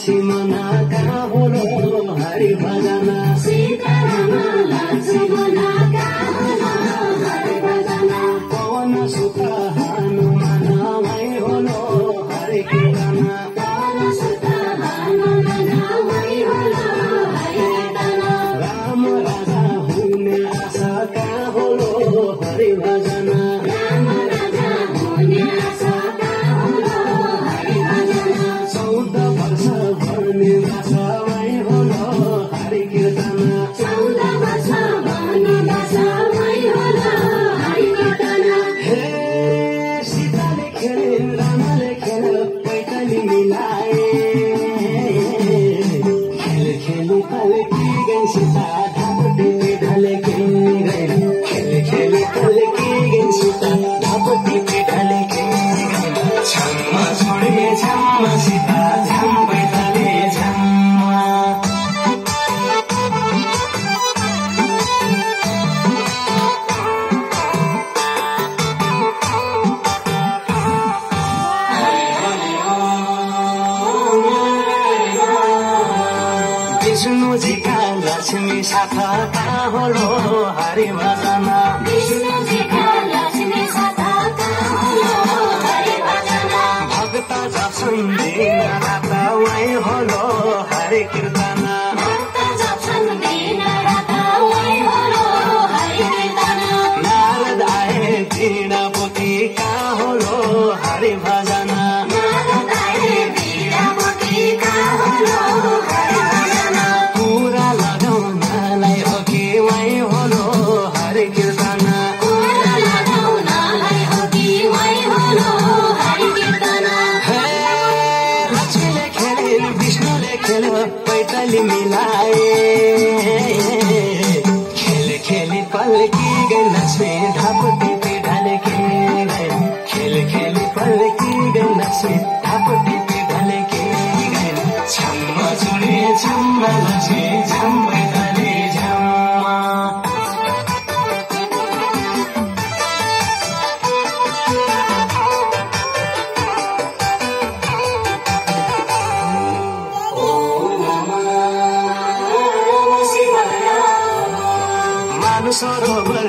लक्ष्मणा कहाँ होलो हरि भजन सीताराम लक्ष्मणा कहाँ होलो हरि भजन पवन सुत हनुमान भई होलो हरि कीर्तन पवन सुत हनुमान भई होलो हरि कीर्तन राम राजा हुने आशा कहाँ होलो हरि भजन राम राजा हुने आशा कहाँ होलो हरि भजन 14 वर्ष वनवास भई होलो हरि कीर्तन 14 वर्ष वनवास भई होलो हरि कीर्तन हे सीताले खेले रामले खेल पैताली मिलाए खेल खेली पलकी गई सीता ढापटी पे ढलके गए खेल खेली पलकी गई सीता ढापटी पे ढलके गए छम्मा छोड़े छम्मा सीता छम पैताले छम्मा विष्णु जी का लक्ष्मी साथा कहाँ होलो हरि भजन विष्णु जी का लक्ष्मी साथा कहाँ होलो हरि भजन भक्त जपसन दिन रात वही होलो हरि कीर्तन भक्त जपसन दिन रात वही होलो हरि कीर्तन नारद आए दीन पोती कहाँ होलो हरि भजन नारद आए वीरपति कहाँ होलो हरि भजन पूरा लगाउनलाई हो कि वही होलो हरि कीर्तन कुरा लगाउनलाई हो कि वही होलो हरि कीर्तन हे लक्ष्मीले खेले विष्णुले खेल पैताली मिलाए खेल खेली पल्की गई लक्ष्मी ढापटी पे ढलके गए खेल खेली पल्की गई लक्ष्मी ढापटी पे ढलके गए छम्मा छोडे छम्मा लक्ष्मी झम पैताली झम्मा मानसरोवर